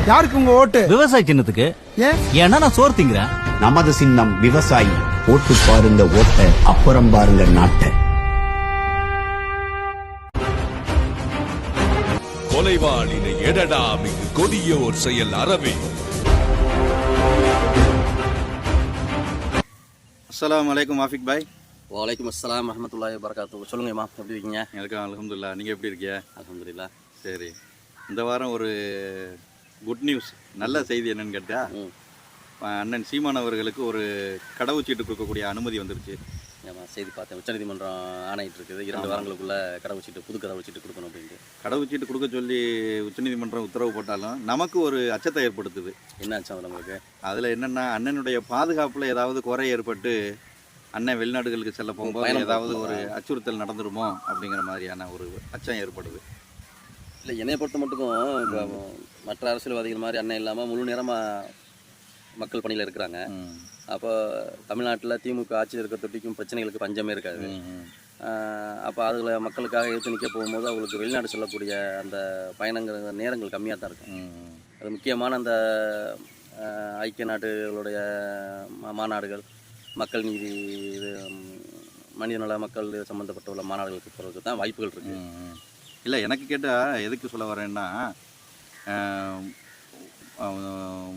யாருக்கு உங்க ஓட்டு? விவசாய சின்னத்துக்கு. ஏன்னா நான் சோறு திங்கிறேன். நமது சின்னம் விவசாயி. ஓட்டு பாருங்க ஓட்ட, அப்புறம் பாருங்க நாட்டை. கொலைவாளினை எடடா மிகு கொடியோர் செயல் அறவே. அஸ்ஸலாமு அலைக்கும் ஆஃபிக் பாய். வலைக்கும் அஸ்ஸலாம் வரஹ்மத்துல்லாஹி வபரகாத்துஹு. சொல்லுங்கம்மா, எப்படி இருக்கீங்க? எனக்கு அல்ஹம்துலில்லாஹ். நீங்கள் எப்படி இருக்கீங்க? அல்ஹம்துலில்லாஹ். சரி, இந்த வாரம் ஒரு குட் நியூஸ், நல்ல செய்தி என்னன்னு கேட்டால், அண்ணன் சீமான் அவர்களுக்கு ஒரு கடவுச்சீட்டு கொடுக்கக்கூடிய அனுமதி வந்துருச்சு. ஆமாம், செய்தி பார்த்தேன். உச்சநீதிமன்றம் ஆணையிட்டு இருக்குது 2 வாரங்களுக்குள்ள கடவுச்சீட்டு, புது கடவுச்சீட்டு கொடுக்கணும் அப்படின்ட்டு. கடவுச்சீட்டு கொடுக்க சொல்லி உச்சநீதிமன்றம் உத்தரவு போட்டாலும் நமக்கு ஒரு அச்சத்தை ஏற்படுத்துது. என்ன ஆச்சு அதில் உங்களுக்கு? அதில் என்னென்னா, அண்ணனுடைய பாதுகாப்பில் ஏதாவது குறை ஏற்பட்டு அண்ணன் வெளிநாடுகளுக்கு செல்ல போகும்போது ஏதாவது ஒரு அச்சுறுத்தல் நடந்துருமோ அப்படிங்கிற மாதிரியான ஒரு அச்சம் ஏற்படுது. இல்லை, என்னையை பொறுத்த மட்டுக்கும் இப்போ மற்ற அரசியல்வாதிகள் மாதிரி அண்ணன் இல்லாமல் முழு நேரமாக மக்கள் பணியில் இருக்கிறாங்க. அப்போ தமிழ்நாட்டில் திமுக ஆட்சியில் இருக்கிற தொட்டிக்கும் பிரச்சனைகளுக்கு பஞ்சமே இருக்காது. அப்போ அதில் மக்களுக்காக எடுத்து நிற்க போகும்போது அவங்களுக்கு வெளிநாடு செல்லக்கூடிய அந்த பயணங்கிற நேரங்கள் கம்மியாக தான் இருக்கும். அது முக்கியமான அந்த ஐக்கிய நாடுகளுடைய மாநாடுகள், மக்கள் நீதி, இது மனிதநல மக்கள் சம்மந்தப்பட்ட உள்ள மாநாடுகளுக்கு போகிறதுக்கு தான் வாய்ப்புகள் இருக்குது. இல்லை, எனக்கு கேட்டால் எதுக்கு சொல்ல வரேன்னா,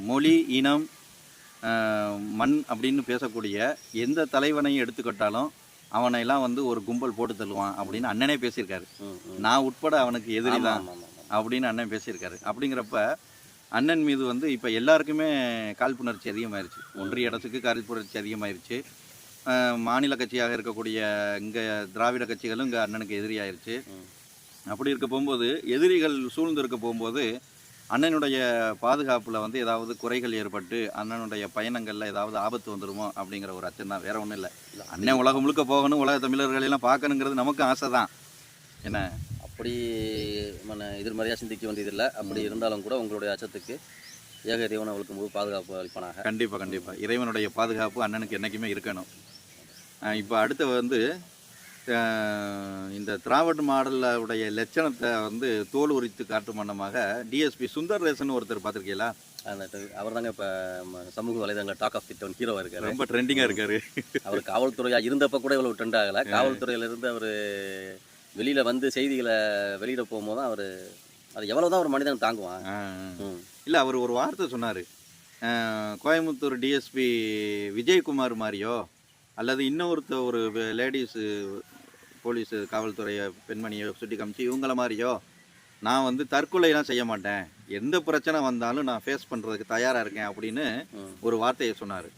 மொழி, இனம், மண் அப்படின்னு பேசக்கூடிய எந்த தலைவனையும் எடுத்துக்கிட்டாலும் அவனையெல்லாம் வந்து ஒரு கும்பல் போட்டு தள்ளுவான் அப்படின்னு அண்ணனே பேசியிருக்காரு. நான் உட்பட அவனுக்கு எதிரி தான் அப்படின்னு அண்ணன் பேசியிருக்காரு. அப்படிங்கிறப்ப அண்ணன் மீது வந்து இப்போ எல்லாருக்குமே காழ்ப்புணர்ச்சி அதிகமாயிருச்சு. ஒன்றிய அரசுக்கு காழ்ப்புணர்ச்சி அதிகமாயிருச்சு. மாநில கட்சியாக இருக்கக்கூடிய இங்கே திராவிட கட்சிகளும் இங்கே அண்ணனுக்கு எதிரியாயிருச்சு. அப்படி இருக்க போகும்போது, எதிரிகள் சூழ்ந்து இருக்க போகும்போது அண்ணனுடைய பாதுகாப்பில் வந்து ஏதாவது குறைகள் ஏற்பட்டு அண்ணனுடைய பயணங்களில் ஏதாவது ஆபத்து வந்துடுமோ அப்படிங்கிற ஒரு அச்சம் தான், வேற ஒன்றும் இல்லை. அண்ணன் உலகம் முழுக்க போகணும், உலக தமிழர்களெல்லாம் பார்க்கணுங்கிறது நமக்கு ஆசை தான். என்ன அப்படி எதிர்மறையாக சிந்திக்க வேண்டியதில்லை. அப்படி இருந்தாலும் கூட உங்களுடைய அச்சத்துக்கு ஏக இறைவன் அவளுக்கு முழு பாதுகாப்பு அளிப்பானாக. கண்டிப்பாக கண்டிப்பாக இறைவனுடைய பாதுகாப்பு அண்ணனுக்கு என்றைக்குமே இருக்கணும். இப்போ அடுத்து வந்து இந்த திராவிட மாடலுடைய லட்சணத்தை வந்து தோல் உரித்து காட்டும் வண்ணமாக டிஎஸ்பி சுந்தர்ரேசன் ஒருத்தர் பார்த்துருக்கீங்களா? அவர் தாங்க இப்போ சமூக வலைதளங்கள் டாக் ஆஃப் திட்டம் ஹீரோவாக இருக்காரு. ரொம்ப ட்ரெண்டிங்காக இருக்காரு. அவர் காவல்துறையாக இருந்தப்போ கூட இவ்வளோ ட்ரெண்ட் ஆகலை. காவல்துறையிலேருந்து அவர் வெளியில் வந்து செய்திகளை வெளியிட போகும்போது தான் அவர் அது எவ்வளோ தான் ஒரு மனிதன் தாங்குவான். இல்லை, அவர் ஒரு வார்த்தை சொன்னார். கோயம்புத்தூர் டிஎஸ்பி விஜயகுமார் மாதிரியோ அல்லது இன்னொருத்த ஒரு லேடிஸு போலீஸு காவல்துறையை பெண்மணியை சுட்டி காமிச்சு இவங்கள மாதிரியோ நான் வந்து தற்கொலையெல்லாம் செய்ய மாட்டேன், எந்த பிரச்சனை வந்தாலும் நான் ஃபேஸ் பண்ணுறதுக்கு தயாராக இருக்கேன் அப்படின்னு ஒரு வார்த்தையை சொன்னார்.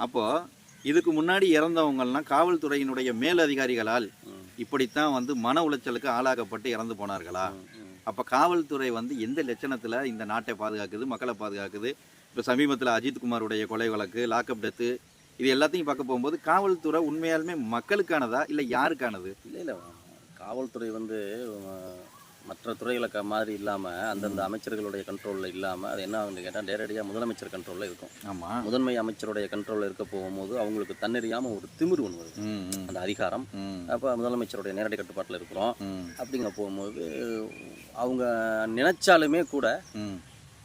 அப்போது இதுக்கு முன்னாடி இறந்தவங்கள்லாம் காவல்துறையினுடைய மேலதிகாரிகளால் இப்படித்தான் வந்து மன உளைச்சலுக்கு ஆளாகப்பட்டு இறந்து போனார்களா? அப்போ காவல்துறை வந்து எந்த லட்சணத்தில் இந்த நாட்டை பாதுகாக்குது, மக்களை பாதுகாக்குது? இப்போ சமீபத்தில் அஜித்குமாருடைய கொலை வழக்கு, லாக்அப் டெத்து, இது எல்லாத்தையும் பார்க்க போகும்போது காவல்துறை உண்மையாலுமே மக்களுக்கானதா இல்லை யாருக்கானது? இல்லை, காவல்துறை வந்து மற்ற துறைகளை மாதிரி இல்லாமல் அந்தந்த அமைச்சர்களுடைய கண்ட்ரோலில் இல்லாமல் அது என்ன ஆகுன்னு கேட்டால் நேரடியாக முதலமைச்சர் கண்ட்ரோலில் இருக்கும். ஆமாம், முதன்மை அமைச்சருடைய கண்ட்ரோலில் இருக்க போகும்போது அவங்களுக்கு தன்னறியாமல் ஒரு திமிர் ஒன்று வருது, அந்த அதிகாரம். அப்போ முதலமைச்சருடைய நேரடி கட்டுப்பாட்டில் இருக்கிறோம் அப்படிங்கிற போகும்போது அவங்க நினைச்சாலுமே கூட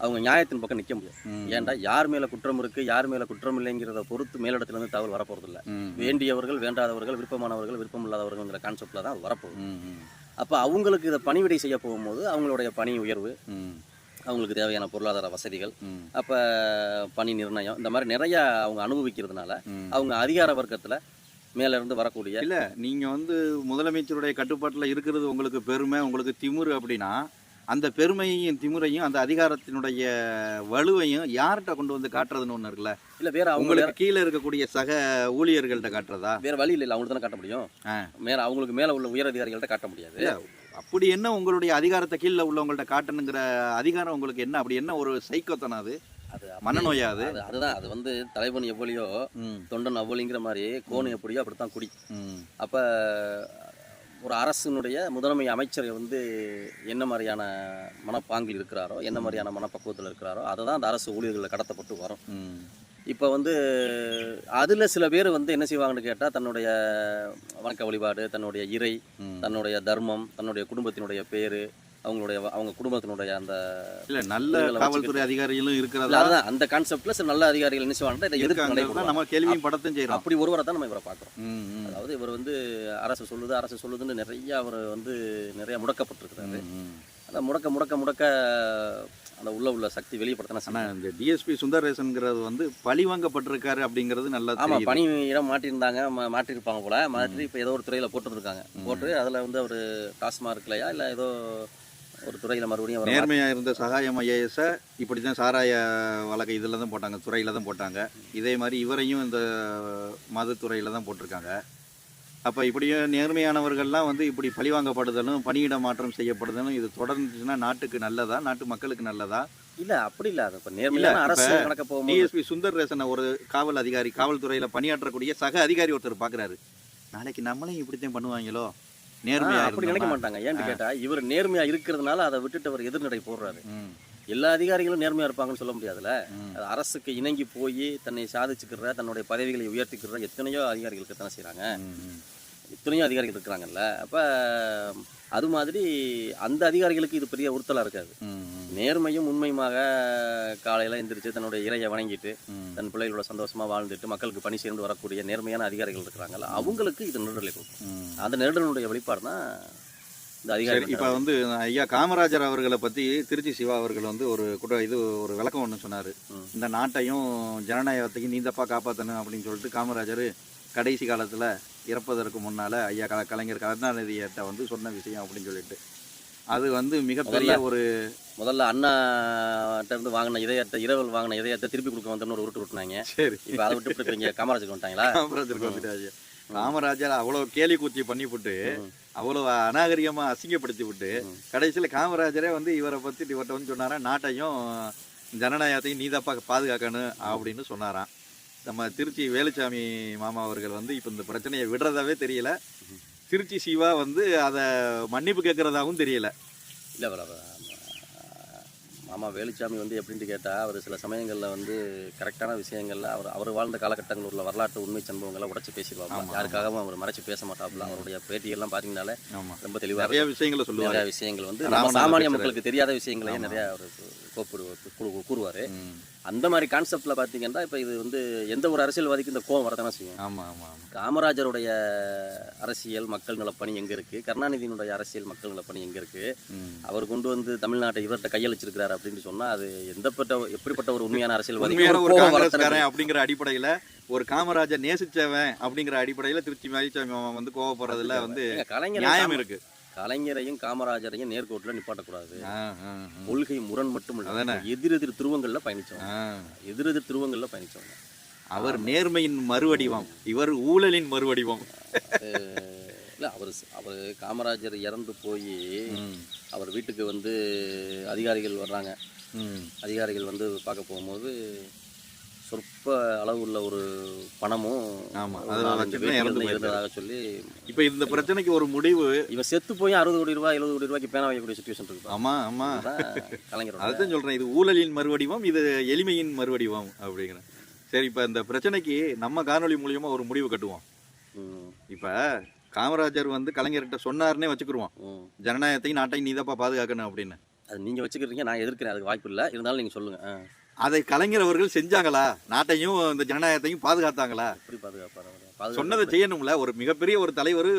அவங்க நியாயத்தின் பக்கம் நிற்க முடியாது. ஏன்டா யார் மேலே குற்றம் இருக்குது, யார் மேலே குற்றம் இல்லைங்கிறத பொறுத்து மேலிடத்துலேருந்து தகவல் வரப்போகிறதில்ல. வேண்டியவர்கள், வேண்டாதவர்கள், விருப்பமானவர்கள், விருப்பம் இல்லாதவர்கள்ங்கிற கான்செப்டில் தான் அது வரப்போகுது. அப்போ அவங்களுக்கு இதை பணிவிடை செய்ய போகும்போது அவங்களுடைய பணி உயர்வு, அவங்களுக்கு தேவையான பொருளாதார வசதிகள், அப்போ பணி நிர்ணயம், இந்த மாதிரி நிறையா அவங்க அனுபவிக்கிறதுனால அவங்க அதிகார வர்க்கத்தில் மேலேருந்து வரக்கூடிய இல்லை, நீங்கள் வந்து முதலமைச்சருடைய கட்டுப்பாட்டில் இருக்கிறது உங்களுக்கு பெருமை, உங்களுக்கு திமிரு அப்படின்னா அந்த பெருமையும் திமுறையும் அந்த அதிகாரத்தினுடைய வலுவையும் யார்கிட்ட கொண்டு வந்து காட்டுறதுன்னு ஒன்று இருக்குல்ல? இல்லை, வேற அவங்களுக்கு கீழே இருக்கக்கூடிய சக ஊழியர்கள்ட்ட காட்டுறதா? வேற வழி இல்லை, அவங்களுக்கு தானே காட்ட முடியும். மேலே அவங்களுக்கு மேலே உள்ள உயர் அதிகாரிகள்ட்ட காட்ட முடியாது. அப்படி என்ன உங்களுடைய அதிகாரத்தை கீழே உள்ளவங்கள்ட்ட காட்டணுங்கிற அதிகாரம் உங்களுக்கு என்ன? அப்படி என்ன ஒரு சைக்கோத்தனம் அது? அது மனநோயா? அதுதான், அது வந்து தலைவன் எவ்வளியோ தொண்டன் அவ்வளிங்கிற மாதிரி கோணு எப்படியோ அப்படித்தான் குடி. அப்போ ஒரு அரசினுடைய முதன்மை அமைச்சர் வந்து என்ன மாதிரியான மனப்பாங்கில் இருக்கிறாரோ, என்ன மாதிரியான மனப்பக்குவத்தில் இருக்கிறாரோ அதை தான் அந்த அரசு ஊழியர்களில் கடத்தப்பட்டு வரும். இப்போ வந்து அதில் சில பேர் வந்து என்ன செய்வாங்கன்னு கேட்டால் தன்னுடைய வணக்க வழிபாடு, தன்னுடைய இறை, தன்னுடைய தர்மம், தன்னுடைய குடும்பத்தினுடைய பேர், அவங்க குடும்பத்தினுடைய அந்த இல்ல நல்ல காவல்துறை அதிகாரிகளும் இல்ல, இருக்கிறதா அதுதான் அந்த கான்செப்ட்ல சில நல்ல அதிகாரிகள் என்ன செய்வாங்கன்னா இதை எதிர்த்து இருக்காங்க நடைபெறுவாங்க. நம்ம கேள்வியும் படத்தையும் செய்யறோம். அப்படி ஒருவரை தான் நம்ம இவரை பார்க்குறோம். ம், ம், அதாவது இவர் வந்து அரசு சொல்லுதுன்னு நிறைய அவர் வந்து நிறைய முடக்கப்பட்டிருக்கிறாரு. ம். அந்த முடக்க அந்த உள்ள சக்தி வெளிப்படுத்தினா ஆனா இந்த டிஎஸ்பி சுந்தரேசன்ங்கிறது வந்து பழி வாங்கப்பட்டிருக்காரு அப்படிங்கிறது நல்லா ஆமா தெரியுது. பணி இடம் மாட்டியிருந்தாங்க, மாட்டியிருப்பாங்க போல. மாற்றி இப்போ ஏதோ ஒரு துறையில் போட்டுருக்காங்க. போட்டு அதில் வந்து அவர் டாஸ்மார்க்லையா இல்லை ஏதோ ஒரு துறையில் மறுபடியும் அவர் நேர்மையா இருந்த சகாயம் ஐஏஎஸ் இப்படி தான் சாராய வழக்கு இதில் தான் போட்டாங்க, துறையில தான் போட்டாங்க. இதே மாதிரி இவரையும் இந்த மதுத்துறையில தான் போட்டிருக்காங்க. அப்போ இப்படியும் நேர்மையானவர்கள்லாம் வந்து இப்படி பழிவாங்கப்படுதலும் பணியிட மாற்றம் செய்யப்படுதலும் இது தொடர்ந்துச்சுன்னா நாட்டுக்கு நல்லதா, நாட்டு மக்களுக்கு நல்லதா? இல்லை அப்படி இல்லை. அது இப்போ நேர்மையான அரசு நடக்க போகும்போது டிஎஸ்பி சுந்தரேசனை ஒரு காவல் அதிகாரி, காவல்துறையில் பணியாற்றக்கூடிய சக அதிகாரி ஒருத்தர் பார்க்குறாரு, நாளைக்கு நம்மளையும் இப்படித்தான் பண்ணுவாங்களோ, நேர்மையா அப்படி நினைக்க மாட்டாங்க. ஏன்னு கேட்டால் இவர் நேர்மையாக இருக்கிறதுனால அதை விட்டுட்டு அவர் எதிர்நடை போடுறாரு. எல்லா அதிகாரிகளும் நேர்மையாக இருப்பாங்கன்னு சொல்ல முடியாதுல்ல. அது அரசுக்கு இணங்கி போய் தன்னை சாதிச்சுக்கிற, தன்னுடைய பதவிகளை உயர்த்திக்கிற எத்தனையோ அதிகாரிகளுக்கு தானே செய்கிறாங்க. எத்தனையோ அதிகாரிகள் இருக்கிறாங்கல்ல. அப்போ அது மாதிரி அந்த அதிகாரிகளுக்கு இது பெரிய உறுத்தலாக இருக்காது. நேர்மையும் உண்மையுமாக காலையில் எந்திரிச்சு தன்னுடைய இறையை வணங்கிட்டு தன் பிள்ளைகளோட சந்தோஷமாக வாழ்ந்துட்டு மக்களுக்கு பணி சேர்ந்து வரக்கூடிய நேர்மையான அதிகாரிகள் இருக்கிறாங்கல்ல, அவங்களுக்கு இது நெருடலை கொடுக்கும். அந்த நெருடனுடைய வெளிப்பாடு தான் இந்த அதிகாரி. இப்போ வந்து ஐயா காமராஜர் அவர்களை பற்றி திருச்சி சிவா அவர்கள் வந்து ஒரு விளக்கம் ஒன்று சொன்னார். இந்த நாட்டையும் ஜனநாயகத்தையும் நீந்தப்பா காப்பாற்றணும் அப்படின்னு சொல்லிட்டு காமராஜர் கடைசி காலத்தில் இறப்பதற்கு முன்னால் ஐயா கலைஞர் கருணாநிதியிட்ட வந்து சொன்ன விஷயம் அப்படின்னு சொல்லிட்டு, அது வந்து மிகப்பெரிய ஒரு முதல்ல அண்ணாட்ட இருந்து வாங்கின இரவல் வாங்கின இதயத்தை திருப்பி கொடுக்க வந்தோம்னு ஒரு உருட்டு விட்டுனாங்க. சரி, இப்போ அதை விட்டு இங்கே காமராஜருக்கு வந்துட்டாங்களா? காமராஜருக்கு வந்துட்டாங்க. காமராஜர் அவ்வளோ கேலி கூத்தி பண்ணிவிட்டு அவ்வளோ அநாகரிகமாக அசிங்கப்படுத்தி விட்டு கடைசியில் காமராஜரே வந்து இவரை பற்றி இவர்கிட்ட வந்து சொன்னாரா, நாட்டையும் ஜனநாயகத்தையும் நீதப்பா பாதுகாக்கணும் அப்படின்னு சொன்னாராம். நம்ம திருச்சி வேலுச்சாமி மாமா அவர்கள் வந்து இப்போ இந்த பிரச்சனையை விடுறதாவே தெரியல. திருச்சி சிவா வந்து அதை மன்னிப்பு கேட்குறதாகவும் தெரியல. இல்லை மாமா வேலுச்சாமி வந்து எப்படின்ட்டு கேட்டால் அவர் சில சமயங்களில் வந்து கரெக்டான விஷயங்களில் அவர் வாழ்ந்த காலகட்டங்களில் உள்ள வரலாற்று உண்மை சம்பவங்களை உடச்சி பேசிடுவாங்க. யாருக்காகவும் அவர் மறைச்சி பேச மாட்டாப்புல. அவருடைய பேட்டிகள்லாம் பார்த்தீங்கன்னாலே ரொம்ப தெளிவாக நிறைய விஷயங்களை சொல்லுவாங்க. நிறைய விஷயங்கள் வந்து சாமானிய மக்களுக்கு தெரியாத விஷயங்களையும் நிறையா அவர் கூறுவார். அந்த மாதிரி கான்செப்டில் பார்த்தீங்கன்னா இப்போ இது வந்து எந்த ஒரு அரசியல்வாதிக்கும் இந்த கோவம் வரதானே செய்யும். ஆமாம் ஆமாம். காமராஜருடைய அரசியல் மக்கள் நலப்பணி எங்கே இருக்குது, கருணாநிதியினுடைய அரசியல் மக்கள் நலப்பணி எங்கே இருக்குது, அவர் கொண்டு வந்து தமிழ்நாட்டை இவர்கிட்ட கையளிச்சிருக்கிறார் அப்படின்னு சொன்னால் அது எப்படிப்பட்ட ஒரு உண்மையான அரசியல்வாதி அப்படிங்கிற அடிப்படையில் ஒரு காமராஜர் நேசிச்சவன் அப்படிங்கிற அடிப்படையில் திருச்சி வேலுச்சாமி வந்து கோவப்படுறதுல வந்து நியாயம் இருக்கு. கலைஞரையும் காமராஜரையும் நேர்கோட்டில் நிப்பாட்டக்கூடாது. கொள்கை முரண் மட்டும் இல்லை, எதிரெதிர் துருவங்களில் பயணிச்சவங்க. அவர் நேர்மையின் மறுவடிவம், இவர் ஊழலின் மறுவடிவம். இல்லை அவர் காமராஜர் இறந்து போய் அவர் வீட்டுக்கு வந்து அதிகாரிகள் வர்றாங்க. அதிகாரிகள் வந்து பார்க்க போகும்போது சொற்ப அளவு உள்ள ஒரு பணமும் இருந்ததாக சொல்லி இப்போ இந்த பிரச்சனைக்கு ஒரு முடிவு. இவன் செத்து போய் 60 கோடி ரூபாய் 70 கோடி ரூபாய்க்கு பேனா வைக்கக்கூடிய சிச்சுவேஷன் இருக்கு. ஆமா கலைஞர் அதுதான் சொல்றேன், இது ஊழலின் மறுவடிவம், இது எளிமையின் மறுவடிவம் அப்படிங்கிறேன். சரி, இப்போ இந்த பிரச்சனைக்கு நம்ம காணொலி மூலியமா ஒரு முடிவு கட்டுவோம். இப்போ காமராஜர் வந்து கலைஞர்கிட்ட சொன்னார்னே வச்சுக்கிருவோம், ஜனநாயகத்தையும் நாட்டையும் நீதப்பா பாதுகாக்கணும் அப்படின்னு. அது நீங்க வச்சுக்கிறீங்க, நான் எதிர்க்கிறேன், அதுக்கு வாய்ப்பு இல்லை. இருந்தாலும் நீங்க சொல்லுங்க. அதை கலைஞர் அவர்கள் செஞ்சாங்களா? நாட்டையும் இந்த ஜனநாயகத்தையும் பாதுகாத்தாங்களா? எப்படி பாதுகாப்பாரு? சொன்னதை செய்யணும்ல. ஒரு மிகப்பெரிய ஒரு தலைவர்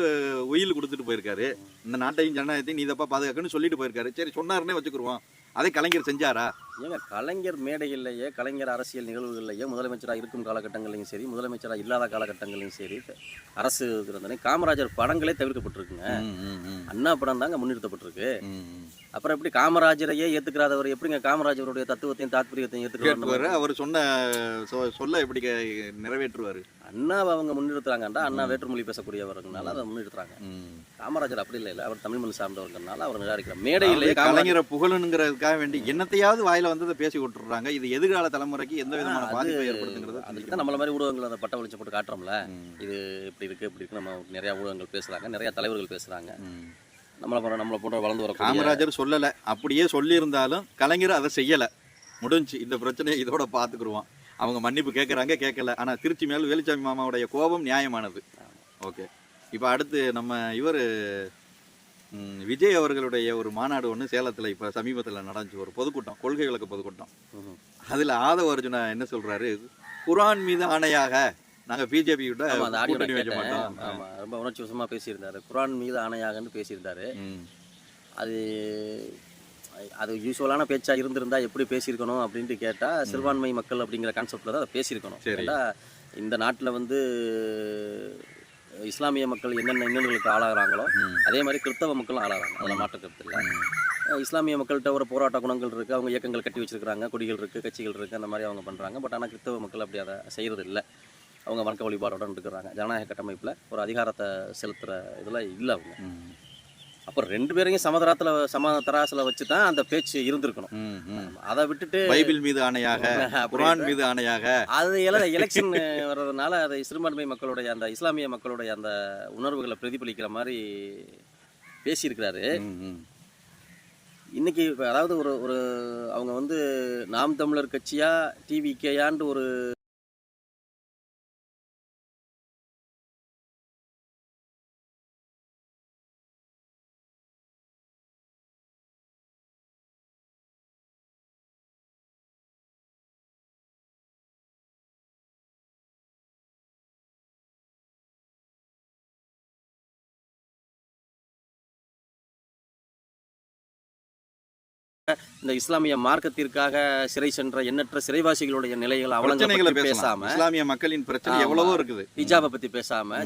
உயில் கொடுத்துட்டு போயிருக்காரு, இந்த நாட்டையும் ஜனநாயகத்தையும் நீதப்பா பாதுகாக்கணும்னு சொல்லிட்டு போயிருக்காரு. சரி, சொன்னாருன்னே வச்சுக்கிருவோம். அதை கலைஞர் செஞ்சாரா? ஏங்க கலைஞர் மேடைகள்லையே, கலைஞர் அரசியல் நிகழ்வுகள்லையே, முதலமைச்சராக இருக்கும் காலகட்டங்களையும் சரி, முதலமைச்சராக இல்லாத காலகட்டங்களையும் சரி, அரசு இருக்கிறதானே காமராஜர் படங்களே தவிர்க்கப்பட்டிருக்குங்க. அண்ணா படம் தாங்க முன்னிறுத்தப்பட்டிருக்கு. அப்புறம் எப்படி காமராஜரையே ஏற்றுக்கிறாதவர் எப்படிங்க காமராஜருடைய தத்துவத்தையும் தாத்பரியத்தையும் ஏற்றுக்கிறாரு? அவர் சொல்ல எப்படி நிறைவேற்றுவார்? அண்ணாவை அவங்க முன்னிறுத்துறாங்கண்டா, அண்ணா வேற்றுமொழி பேசக்கூடியவர்களால அதை முன்னிறுத்துறாங்க. காமராஜர் அப்படி இல்லை, அவர் தமிழ் மண் சார்ந்தவர்கள்னால அவர் நிராகரிக்கிறார். மேடையிலே கலைஞரை புகழனுங்கிறதுக்காக வேண்டி என்னத்தையாவது வாயில வந்து பேசி விட்டுறாங்க. இது எதிர்கால தலைமுறைக்கு எந்த விதமான பாதிப்பை ஏற்படுத்துங்கிறது அதுக்கு தான் நம்மள மாதிரி ஊடகங்கள் அதை பட்ட வெளிச்சம் போட்டு காட்டுறோம்ல. இது இப்படி இருக்கு நம்ம நிறைய ஊடகங்கள் பேசுறாங்க, நிறைய தலைவர்கள் பேசுறாங்க. நம்மளை போன்ற வளர்ந்து வர காமராஜர் சொல்லலை, அப்படியே சொல்லியிருந்தாலும் கலைஞர் அதை செய்யலை. முடிஞ்சு இந்த பிரச்சனையை இதோட பார்த்துக்குருவோம். அவங்க மன்னிப்பு கேட்குறாங்க, கேட்கல. ஆனால் திருச்சி மேல் வேலுச்சாமி மாமாவுடைய கோபம் நியாயமானது. ஓகே, இப்போ அடுத்து நம்ம இவர் விஜய் அவர்களுடைய ஒரு மாநாடு ஒன்று சேலத்தில் இப்போ சமீபத்தில் நடந்துச்சு, ஒரு பொதுக்கூட்டம், கொள்கை விளக்க பொதுக்கூட்டம். அதில் ஆதவ அர்ஜுனா என்ன சொல்றாரு, குர்ஆன் மீது ஆணையாக நாங்கள் பிஜேபி கிட்ட கூட்டணி வைக்க மாட்டோம். ஆமாம், ரொம்ப உணர்ச்சி வசமாக பேசியிருந்தாரு. குர்ஆன் மீது ஆணையாகன்னு பேசியிருந்தாரு. அது யூஸ்வலான பேச்சாக இருந்திருந்தா எப்படி பேசியிருக்கணும் அப்படின்ட்டு கேட்டால், சிறுபான்மை மக்கள் அப்படிங்கிற கான்செப்டில் தான் அதை பேசியிருக்கணும். ஏன்னா இந்த நாட்டில் வந்து இஸ்லாமிய மக்கள் என்னென்ன இன்னல்களுக்கு ஆளாகிறாங்களோ அதே மாதிரி கிறிஸ்தவ மக்களும் ஆளாகிறாங்க, அதில் மாற்ற கருத்து இல்லை. இஸ்லாமிய மக்கள்கிட்ட ஒரு போராட்ட குணங்கள் இருக்குது, அவங்க இயக்கங்கள் கட்டி வச்சிருக்கிறாங்க, கொடிகள் இருக்குது, கட்சிகள் இருக்குது, அந்த மாதிரி அவங்க பண்ணுறாங்க. பட் ஆனால் கிறிஸ்தவ மக்கள் அப்படி அதை செய்கிறது இல்லை. அவங்க வணக்க வழிபாடுடன் இருக்கிறாங்க. ஜனநாயக கட்டமைப்பில் ஒரு அதிகாரத்தை செலுத்துகிற இதில் இல்லை அவங்க. அப்புறம் ரெண்டு பேரையும் சம தராசில் வச்சு தான் அந்த பேச்சு இருந்திருக்கணும். அதை விட்டுட்டு பைபிள் மீது ஆணையாக, குர்ஆன் மீது ஆணையாக, அது எலெக்ஷன் வர்றதுனால அதை சிறுபான்மை மக்களுடைய அந்த இஸ்லாமிய மக்களுடைய அந்த உணர்வுகளை பிரதிபலிக்கிற மாதிரி பேசியிருக்கிறாரு. இன்னைக்கு அதாவது ஒரு அவங்க வந்து நாம் தமிழர் கட்சியா டிவிகேயான்னு ஒரு இந்த இஸ்லாமிய மார்க்கத்திற்காக சிறை சென்ற எண்ணற்ற சிறைவாசிகளுடைய நிலைகள் அவலங்களை பேசாம, இஸ்லாமிய மக்களின் பிரச்சனை எவ்வளவோ இருக்குது, ஹிஜாபை பத்தி பேசாம,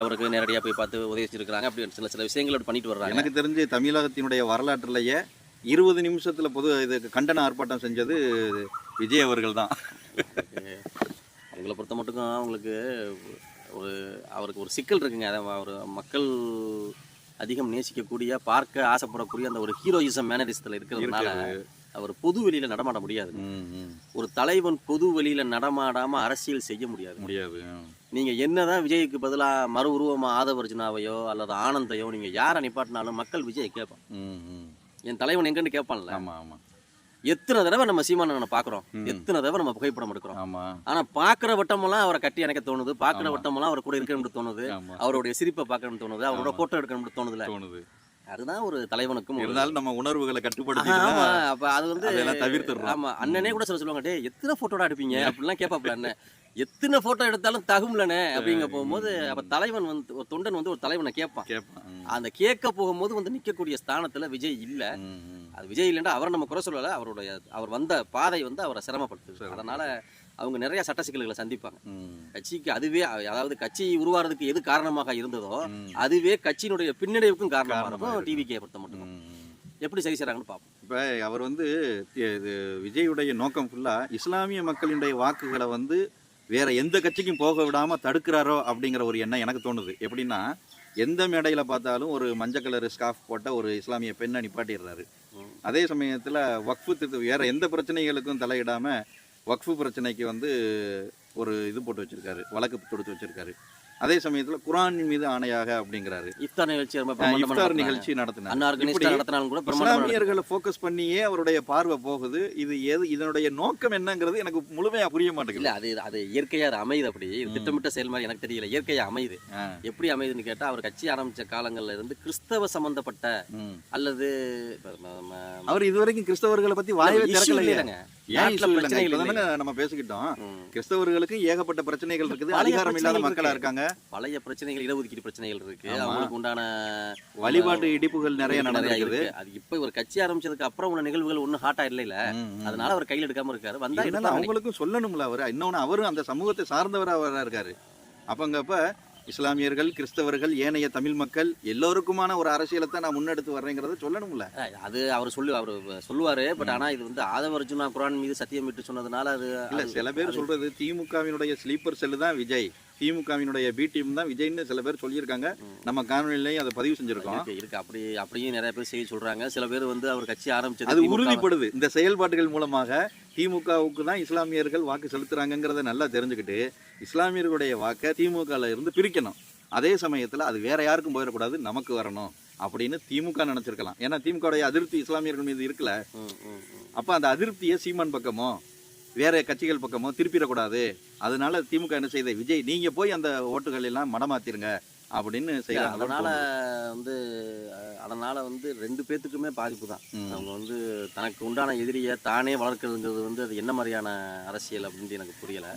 அவருக்கு நேரடியாக போய் பார்த்து உதவிச்சிருக்கிறாங்க. அப்படி சில விஷயங்கள் அப்படி பண்ணிட்டு வர்றாங்க. எனக்கு தெரிஞ்சு தமிழகத்தினுடைய வரலாற்றுலயே 20 நிமிஷத்துல இது கண்டன ஆர்ப்பாட்டம் செஞ்சது விஜய் அவர்கள் தான். அவங்கள பொறுத்த மட்டும் அவங்களுக்கு அவருக்கு ஒரு சிக்கல் இருக்குங்க. அதை அவர் மக்கள் அதிகம் நேசிக்கக்கூடிய, பார்க்க ஆசைப்படக்கூடிய அந்த ஒரு ஹீரோயிசம் மேனரிசத்தில் இருக்கிறதுனால அவர் பொது வெளியில நடமாட முடியாது. ஒரு தலைவன் பொது வெளியில நடமாடாம அரசியல் செய்ய முடியாது. நீங்க என்னதான் விஜய்க்கு பதிலா மறு உருவமா ஆதவ அர்ஜுனாவையோ அல்லது ஆனந்தையோ நீங்க யாரை நிப்பாட்டினாலும் மக்கள் விஜய் கேட்பான். என் தலைவன் எங்கன்னு கேட்பான்ல. எத்தனை தடவை நம்ம சீமானனை பாக்குறோம், எத்தனை தடவை நம்ம புகைப்படம் எடுக்கிறோம். ஆனா பாக்குற வட்டமெல்லாம் அவரை கட்டி எனக்கு தோணுது, பாக்குற வட்டமெல்லாம் அவர் கூட இருக்கணும்னு தோணுது, அவருடைய சிரிப்பை பார்க்கணும்னு தோணுது, அவரோட போட்டோ எடுக்கணும்னு தோணுது. அதுதான் ஒரு தலைவனுக்கும் இருந்தாலும் நம்ம உணர்வுகளை கட்டுப்படுத்தி அப்ப அது வந்து தவிர்த்துறோம். ஆமா, அண்ணனே கூட சொல்லுவாங்க, டே எத்தனை போட்டோட எடுப்பீங்க அப்படிலாம் கேட்பாப்ல. அண்ணன் எத்தனை போட்டோ எடுத்தாலும் தகும்லனே அப்படிங்க போகும்போது, அப்ப தலைவன் வந்து ஒரு தொண்டன் வந்து ஒரு தலைவனை கேட்பான். அந்த கேட்க போகும்போது வந்து நிக்கக்கூடிய ஸ்தானத்துல விஜய் இல்ல. அது விஜய் இல்லைன்னா அவரை நம்ம குறை சொல்லல, அவர் வந்த பாதை வந்து அவரை சிரமப்படுத்து. அதனால அவங்க நிறைய சட்ட சிக்கல்களை சந்திப்பாங்க. கட்சிக்கு அதுவே, அதாவது கட்சி உருவாறதுக்கு எது காரணமாக இருந்ததோ அதுவே கட்சியினுடைய பின்னடைவுக்கும் காரணமாக இருக்கும். டிவிகே பொறுத்த மட்டும் எப்படி சரி செய்றாங்கன்னு பார்ப்போம். இப்போ அவர் வந்து விஜயுடைய நோக்கம் ஃபுல்லா இஸ்லாமிய மக்களுடைய வாக்குகளை வந்து வேற எந்த கட்சிக்கும் போக விடாம தடுக்கிறாரோ அப்படிங்கிற ஒரு எண்ணம் எனக்கு தோணுது. எப்படின்னா, எந்த மேடையில பார்த்தாலும் ஒரு மஞ்சள் கலர் ஸ்கார்ஃப் போட்ட ஒரு இஸ்லாமிய பெண்ணை நிப்பாட்டிடுறாரு. அதே சமயத்துல வக்ஃபு வேற எந்த பிரச்சனைகளுக்கும் தலையிடாம வக்ஃபு பிரச்சனைக்கு வந்து ஒரு இது போட்டு வச்சிருக்காரு, வழக்கு தொடுத்து வச்சிருக்காரு. அதே சமயத்துல குர்ஆன் மீது ஆணையாக அப்படிங்கிறாரு. இஃப்தார் நிகழ்ச்சி நடத்தினாங்க. இஸ்லாமியர்களை ஃபோக்கஸ் பண்ணியே அவருடைய பார்வை போகுது. இதனுடைய நோக்கம் என்னங்கிறது எனக்கு முழுமையா புரிய மாட்டேங்குது. அது இயற்கையா அமையுது. அப்படி திட்டமிட்ட செயல்முறை எனக்கு தெரியல, இயற்கையா அமையுது. எப்படி அமையுதுன்னு கேட்டா, அவர் கட்சி ஆரம்பிச்ச காலங்கள்ல இருந்து கிறிஸ்தவ சம்பந்தப்பட்ட அல்லது அவர் இதுவரைக்கும் கிறிஸ்தவர்களை பத்தி வாயவே திறக்கலைங்க. நம்ம பேசிக்கிட்டோம், கிறிஸ்தவர்களுக்கு ஏகப்பட்ட பிரச்சனைகள் இருக்குது, அதிகாரம் இல்லாத மக்களா இருக்காங்க, பழைய பிரச்சனைகள், இடஒதுக்கீடு பிரச்சனைகள் இருக்கு, அவங்களுக்கு உண்டான வழிபாட்டு இடிப்புகள் நிறைய நடக்குது. அது இப்ப ஒரு கட்சி ஆரம்பிச்சதுக்கு அப்புறம் உள்ள நிகழ்வுகள் ஒன்னும் ஹாட்டா இல்ல, அதனால அவர் கையில் எடுக்காம இருக்காரு. வந்தா அவங்களுக்கும் சொல்லணும்ல, அவரு இன்னொன்னு அவரும் அந்த சமூகத்தை சார்ந்தவரா இருக்காரு. அப்ப இஸ்லாமியர்கள், கிறிஸ்தவர்கள், ஏனைய தமிழ் மக்கள் எல்லோருக்குமான ஒரு அரசியலை தான் நான் முன்னெடுத்து வர்றேங்கிறத சொல்லணும்ல. அது அவர் சொல்லுவாரு. பட் ஆனா இது வந்து ஆதவ அர்ஜுனா குர்ஆன் மீது சத்தியம் விட்டு சொன்னதுனால அது இல்ல. சில பேர் சொல்றது திமுகவினுடைய ஸ்லீப்பர் செல்லு தான் விஜய், திமுகவினுடைய பி டீம் தான் விஜய்னு சில பேர் சொல்லியிருக்காங்க. நம்ம காணொலியிலையும் அதை பதிவு செஞ்சிருக்கோம். இருக்கு அப்படியும் நிறைய பேர் செய்தி சொல்றாங்க. சில பேர் வந்து அவர் கட்சி ஆரம்பிச்சது அது உறுதிப்படுது. இந்த செயல்பாடுகள் மூலமாக திமுகவுக்கு தான் இஸ்லாமியர்கள் வாக்கு செலுத்துறாங்கிறத நல்லா தெரிஞ்சுக்கிட்டு இஸ்லாமியர்களுடைய வாக்கை திமுகல இருந்து பிரிக்கணும். அதே சமயத்தில் அது வேற யாருக்கும் போயிடக்கூடாது, நமக்கு வரணும் அப்படின்னு திமுக நினைச்சிருக்கலாம். ஏன்னா திமுகவுடைய அதிருப்தி இஸ்லாமியர்கள் மீது இருக்குல்ல. அப்போ அந்த அதிருப்தியை சீமான் பக்கமோ வேற கட்சிகள் பக்கமோ திருப்பிடக்கூடாது. அதனால திமுக என்ன செய்த, விஜய் நீங்க போய் அந்த ஓட்டுகள் எல்லாம் மடமாத்திருங்க அப்படின்னு செய்யறாங்க. அதனால வந்து ரெண்டு பேத்துக்குமே பாதிப்பு தான். அவங்க வந்து தனக்கு உண்டான எதிரியை தானே வளர்க்கறதுங்கிறது வந்து அது என்ன மாதிரியான அரசியல் அப்படின்ட்டு எனக்கு புரியல.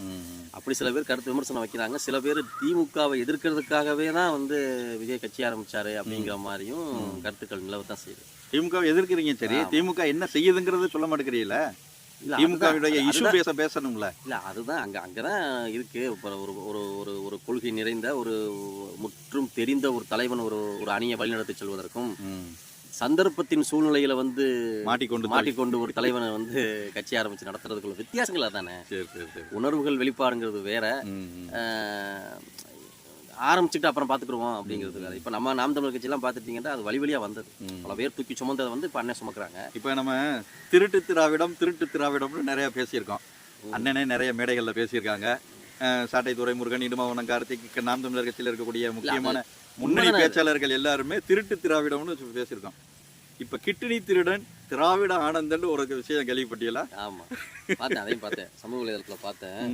அப்படி சில பேர் கருத்து விமர்சனம் வைக்கிறாங்க. சில பேர் திமுகவை எதிர்க்கிறதுக்காகவே தான் வந்து விஜய் கட்சி ஆரம்பிச்சாரு அப்படிங்கிற மாதிரியும் கருத்துக்கள் நிலவத்தான் செய்யுது. திமுக எதிர்க்கிறீங்க சரி, திமுக என்ன செய்யுதுங்கிறது சொல்ல மாட்டேங்கிறீங்களா? திமுகவுடைய இஷ்யூ பேசணும்ல. இல்ல அதுதான் அங்கதான் இருக்கு. ஒரு கொள்கை நிறைந்த ஒரு முற்றும் தெரிந்த ஒரு தலைவன் ஒரு அணியை வழிநடத்தி செல்வதற்கும் சந்தர்ப்பத்தின் சூழ்நிலையில வந்து மாட்டிக்கொண்டு ஒரு தலைவனை வந்து கட்சி ஆரம்பிச்சு நடத்துறதுக்குள்ள வித்தியாசங்கள் அதானே. உணர்வுகள் வெளிப்பாடுங்கிறது வேற, ஆரம்பிச்சுட்டு அப்புறம் பார்த்துக்குருவோம் அப்படிங்கிறது வேற. இப்போ நம்ம நாம் தமிழர் கட்சியெல்லாம் பார்த்துட்டீங்கன்னா அது வழியாக வந்தது. பல பேர் தூக்கி சுமந்ததை வந்து இப்போ அண்ணன் சுமக்கிறாங்க. இப்போ நம்ம திருட்டு திராவிடம்னு நிறைய பேசியிருக்கோம். அண்ணனே நிறைய மேடைகளில் பேசியிருக்காங்க. சாட்டை துரைமுருகன், இடுமாவனம் கார்த்திக், நாம் தமிழர் கட்சியில் இருக்கக்கூடிய முக்கியமான முன்னணி பேச்சாளர்கள் எல்லாருமே திருட்டு திராவிடம்னு பேசியிருக்கோம். இப்போ கிட்னி திருடன் திராவிட ஆனந்தன் ஒரு விஷயம் கேள்விப்பட்டீங்களா? ஆமாம், பார்த்தேன், அதையும் பார்த்தேன், சமூக வலைதளத்தில் பார்த்தேன்.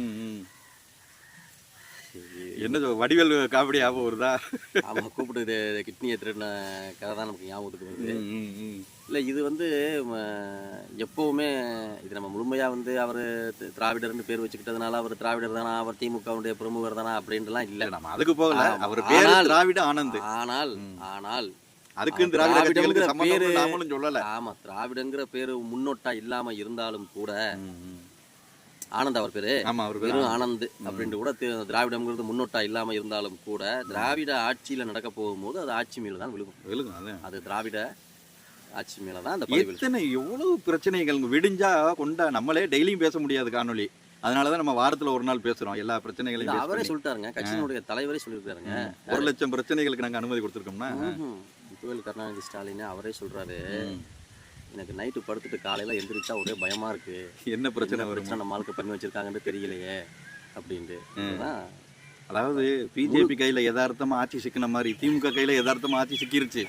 என்ன வடிவேல் காமெடி ஞாபகம் வருதா? ஆமாம், கூப்பிட்டு கிட்னியை திருடின கதை தான் நமக்கு ஞாபகத்துக்கு வருது. இல்லை இது வந்து எப்போவுமே இது நம்ம முழுமையாக வந்து அவர் திராவிடர்னு பேர் வச்சுக்கிட்டதுனால அவர் திராவிடர் தானா, அவர் திமுகவுடைய பிரமுகர் தானா அப்படின்ட்டுலாம் இல்லை. நம்ம அதுக்கு போகல. அவர் பேர் திராவிட ஆனந்த். ஆனால் அதுக்கு திராவிடங்கிற பேரு நாமளும் சொல்லல. ஆமாம், திராவிடங்கிற பேரு முன்னோட்டா இல்லாமல் இருந்தாலும் கூட ஆனந்த் அவர் பேரு வெறும் ஆனந்த் அப்படின்ட்டு கூட திராவிடம்ங்கிறது முன்னோட்டா இல்லாம இருந்தாலும் கூட திராவிட ஆட்சியில நடக்க போகும்போது அது ஆட்சி மேல தான் விழுகும். அது திராவிட ஆட்சி மேலதான் அந்த எத்தனை எவ்வளவு பிரச்சனைகள் விடிஞ்சா கொண்டா நம்மளே டெய்லியும் பேச முடியாது காணொலி. அதனாலதான் நம்ம வாரத்துல ஒரு நாள் பேசுறோம் எல்லா பிரச்சனைகளையும். அவரே சொல்லிட்டாருங்க, கட்சியினுடைய தலைவரே சொல்லியிருக்காருங்க. 1,00,000 பிரச்சனைகளுக்கு நாங்க அனுமதி கொடுத்துருக்கோம்னா கருணாநிதி ஸ்டாலின் அவரே சொல்றாரு, எனக்கு நைட்டு படுத்துட்டு காலையில் எந்திரிச்சா ஒரே பயமாக இருக்குது, என்ன பிரச்சனை நம்ம ஆளுக்கு பண்ணி வச்சுருக்காங்கன்னு தெரியலையே அப்படின்ட்டு. அதாவது பிஜேபி கையில் யதார்த்தமாக ஆட்சி சிக்கின மாதிரி திமுக கையில் யதார்த்தமாக ஆட்சி சிக்கிருச்சு.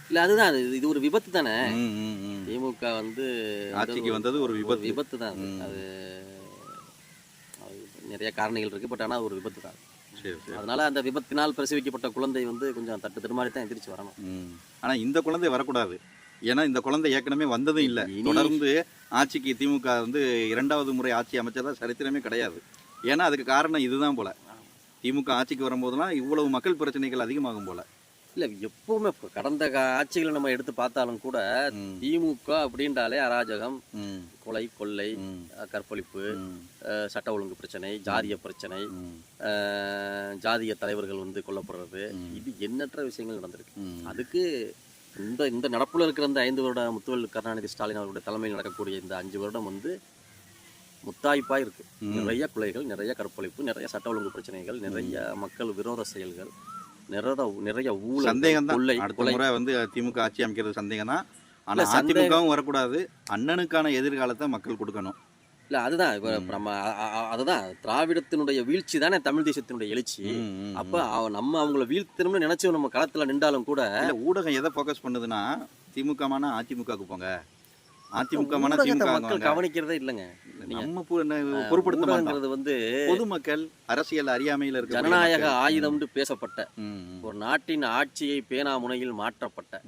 இல்லை அதுதான், இது ஒரு விபத்து தானே. திமுக வந்து ஆட்சிக்கு வந்தது ஒரு விபத்து தான். அது நிறைய காரணிகள் இருக்குது, பட் ஆனால் ஒரு விபத்து தான். அதனால அந்த விபத்தினால் பிரசவிக்கப்பட்ட குழந்தை வந்து கொஞ்சம் தட்டு தடுமாறி தான் எந்திரிச்சு வரணும். ஆனால் இந்த குழந்தை வரக்கூடாது. ஏன்னா இந்த குழந்தை ஏற்கனவே வந்ததும் இல்லை. தொடர்ந்து ஆட்சிக்கு திமுக வந்து 2வது முறை ஆட்சி அமைச்சதா சரித்திரமே கிடையாது. ஏன்னா அதுக்கு காரணம் இதுதான் போல. திமுக ஆட்சிக்கு வரும்போதெல்லாம் இவ்வளவு மக்கள் பிரச்சனைகள் அதிகமாகும் போல. இல்லை எப்பவுமே கடந்த ஆட்சிகளை நம்ம எடுத்து பார்த்தாலும் கூட திமுக அப்படின்றாலே அராஜகம், கொலை, கொள்ளை, கற்பழிப்பு, சட்ட ஒழுங்கு பிரச்சனை, ஜாதிய பிரச்சனை, ஜாதிய தலைவர்கள் வந்து கொல்லப்படுறது, இது எண்ணற்ற விஷயங்கள் நடந்திருக்கு. அதுக்கு இந்த நடப்புல இருக்கிற இந்த 5 வருட முத்துவேல் கருணாநிதி ஸ்டாலின் அவருடைய தலைமையில் நடக்கக்கூடிய இந்த 5 வருடம் வந்து முத்தாய்ப்பா இருக்கு. நிறைய கொலைகள், நிறைய கற்பழிப்பு, நிறைய சட்ட ஒழுங்கு பிரச்சனைகள், நிறைய மக்கள் விரோத செயல்கள், நிறைய ஊழல், சந்தேகம் தான். அடுத்த முறை வந்து திமுக ஆட்சி அமைக்கிறது சந்தேகம் தான். ஆனா அதிமுகவும் வரக்கூடாது. அண்ணனுக்கான எதிர்காலத்தை மக்கள் கொடுக்கணும். இல்லை அதுதான் இப்போ நம்ம அதுதான் திராவிடத்தினுடைய வீழ்ச்சி தானே தமிழ் தேசத்தினுடைய எழுச்சி. அப்போ நம்ம அவங்கள வீழ்த்தணும்னு நினைச்சு நம்ம களத்தில் நின்றாலும் கூட ஊடகம் எதை ஃபோக்கஸ் பண்ணுதுன்னா திமுகமான அதிமுகவுக்கு போங்க, அதிமுகமான மக்கள் கவனிக்கிறதே இல்லைங்க. நம்ம பொறுப்படுத்துறது வந்து பொதுமக்கள் அரசியல் அறியாமையில் இருக்க ஜனநாயக ஆயுதம்னு பேசப்பட்ட ஒரு நாட்டின் ஆட்சியை பேனா முனையில் மாற்றப்பட்ட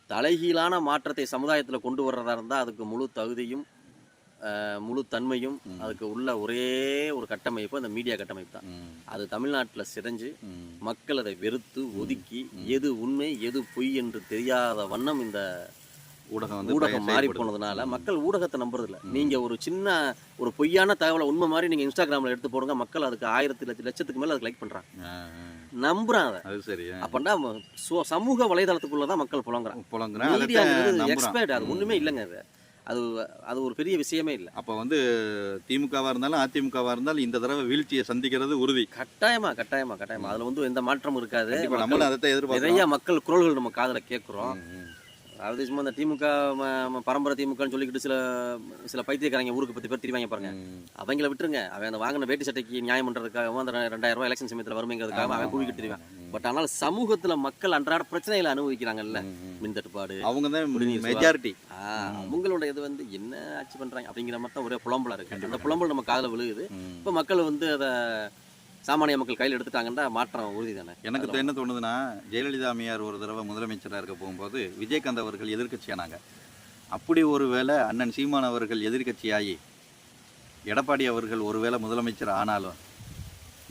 தலைகீழான மாற்றத்தை சமுதாயத்தில் கொண்டு வர்றதா இருந்தால் அதுக்கு முழு தகுதியும் முழு தன்மையும் அதுக்கு உள்ள ஒரே ஒரு கட்டமைப்பு அந்த மீடியா கட்டமைப்பு தான். அது தமிழ்நாட்டில் சிதைஞ்சு மக்கள் அதை வெறுத்து ஒதுக்கி எது உண்மை எது பொய் என்று தெரியாத வண்ணம் இந்த ஊடகம் மாறி போனதுனால மக்கள் ஊடகத்தை நம்புறதில்ல. நீங்க ஒரு சின்ன ஒரு பொய்யான தகவலை உண்மை மாதிரி நீங்க இன்ஸ்டாகிராம்ல எடுத்து போடுங்க, மக்கள் அதுக்கு 1000 லட்சத்துக்கு மேல அதுக்கு லைக் பண்றாங்க, நம்புறாங்க. அப்படின்னா சமூக வலைதளத்துக்குள்ளதான் மக்கள் புலங்குறாங்க. அது ஒண்ணுமே இல்லைங்க. அது அது அது ஒரு பெரிய விஷயமே இல்லை. அப்போ வந்து திமுகவாக இருந்தாலும் அதிமுகவாக இருந்தாலும் இந்த தடவை வீழ்ச்சியை சந்திக்கிறது உறுதி. கட்டாயமா அதில் வந்து எந்த மாற்றமும் இருக்காது. இப்போ நம்மளும் அதை எதிர்பார்க்கிறோம். நிறைய மக்கள் குரல்கள் நம்ம காதில் கேட்குறோம். அதாவது சும்மா இந்த திமுக பரம்பரை திமுகன்னு சொல்லிக்கிட்டு சில பைத்தியக்காரங்க ஊருக்கு 10 பேர் திரிவாங்க பாருங்க. அவங்கள விட்டுருங்க. அவன் அந்த வாங்கின வேட்டி சட்டைக்கு நியாயம் பண்ணுறதுக்காகவும் அந்த 2000 ரூபாய் எலெக்ஷன் சமயத்தில் வருமைங்கிறதுக்காக அவன் குழுக்கிட்டு திரிவான். பட் ஆனால் சமூகத்தில் மக்கள் அன்றாட பிரச்சனைகளை அனுபவிக்கிறாங்கல்ல, மின் தட்டுப்பாடு, அவங்க தான் மெஜாரிட்டி. அவங்களோட இது வந்து என்ன ஆட்சி பண்ணுறாங்க அப்படிங்கிற மாதிரி தான் ஒரே புலம்பலாக இருக்குது. அந்த புலம்பல் நம்ம காதில் விழுகுது. இப்போ மக்கள் வந்து அதை சாமானிய மக்கள் கையில் எடுத்துட்டாங்கன்னா மாற்றம் உறுதி தானே. எனக்கு என்ன தோணுதுன்னா, ஜெயலலிதா அம்மையார் ஒரு தடவை முதலமைச்சராக இருக்க போகும்போது விஜயகாந்த் அவர்கள் எதிர்க்கட்சியானாங்க. அப்படி ஒரு வேளை அண்ணன் சீமான் அவர்கள் எதிர்க்கட்சியாகி எடப்பாடி அவர்கள் ஒருவேளை முதலமைச்சர் ஆனாலும்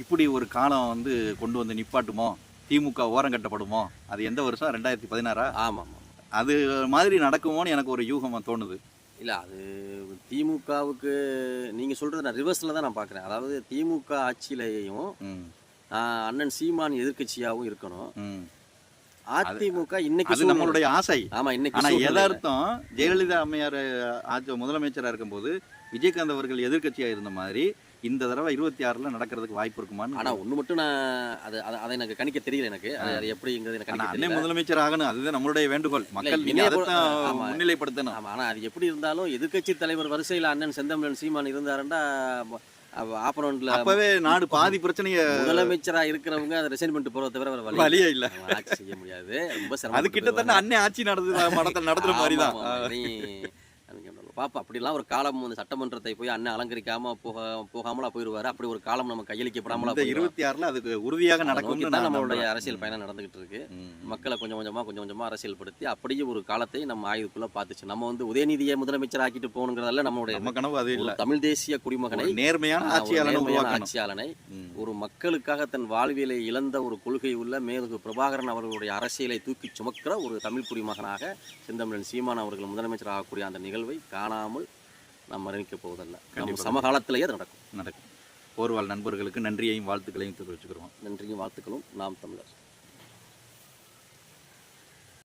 இப்படி ஒரு காலம் வந்து கொண்டு வந்து நிப்பாட்டுமோ, திமுக ஓரம் கட்டப்படுமோ? அது எந்த வருஷம்? 2016? ஆமாம். அது மாதிரி நடக்குமோன்னு எனக்கு ஒரு யூகமாக தோணுது. இல்லை, அது திமுகவுக்கு நீங்கள் சொல்கிறது நான் ரிவர்ஸில் தான் நான் பார்க்குறேன். அதாவது திமுக ஆட்சியிலையும் அண்ணன் சீமான் எதிர்க்கட்சியாகவும் இருக்கணும். அதிமுக இன்னைக்கு அது நம்மளுடைய ஆசை. ஆமாம், இன்னைக்கு. ஆனால் எதார்த்தம் ஜெயலலிதா அம்மையார் முதலமைச்சராக இருக்கும்போது விஜயகாந்த் அவர்கள் எதிர்க்கட்சியாக இருந்த மாதிரி இந்த தடவை 26ல் நடக்கிறதுக்கு வாய்ப்பு இருக்குமான்னு. ஆனால் ஒன்று மட்டும் நான் அதை எனக்கு கணிக்க தெரியல. எனக்கு அது எப்படிங்கிறது எனக்கு கணிக்க தெரியல. முதலமைச்சர் ஆகணும், அதுதான் நம்மளுடைய வேண்டுகோள். மக்கள் முன்னிலைப்படுத்தணும். ஆமாம், ஆனால் அது எப்படி இருந்தாலும் எதிர்க்கட்சி தலைவர் வரிசையில் அண்ணன் செந்தமிழன் சீமான் இருந்தாருன்னா ஆப்பரண்ட்ல அப்பவே நாடு பாதி பிரச்சனைய முதலமைச்சராக இருக்கிறவங்க அதை ரிசைன் பண்ணிட்டு போகிறத தவிர வழியே இல்லை, ஆட்சி செய்ய முடியாது. ரொம்ப சிரமம். அது கிட்டத்தட்ட அண்ணன் ஆட்சி நடத்துற மாதிரி தான் பாப்பா. அப்படிலாம் ஒரு காலம் வந்து சட்டமன்றத்தை போய் அண்ணன் அலங்கரிக்காம போகாமலா போயிடுவாரு. அப்படி ஒரு காலம் நம்ம கையளிக்கப்படாமலா 26ல் அதுக்கு உறுதியாக நடக்கும். நம்மளுடைய அரசியல் பயணம் நடந்துகிட்டு இருக்கு. மக்களை கொஞ்சம் கொஞ்சமா அரசியல் படுத்தி அப்படியே ஒரு காலத்தை நம்ம ஆய்வுக்குள்ள பார்த்துச்சு. நம்ம வந்து உதயநிதியை முதலமைச்சர் ஆக்கிட்டு போகணுங்கிறதால நம்மளுடைய கனவு அது இல்லை. தமிழ் தேசிய குடிமகனை, நேர்மையான ஆட்சியாளனை, ஒரு மக்களுக்காக தன் வாழ்வியலை இழந்த ஒரு கொள்கை உள்ள மேதகு பிரபாகரன் அவர்களுடைய அரசியலை தூக்கி சுமக்கிற ஒரு தமிழ் குடிமகனாக செந்தமிழன் சீமான் அவர்கள் முதலமைச்சர் ஆகக்கூடிய அந்த நிகழ்வை காணாமல் நாம் அறிவிக்க போவதல்ல. நம்ம சமகாலத்திலேயே அது நடக்கும். போர்வால் நண்பர்களுக்கு நன்றியையும் வாழ்த்துக்களையும் தெரிவிச்சுக்கிறோம். நன்றியும் வாழ்த்துக்களும். நாம் தமிழர்.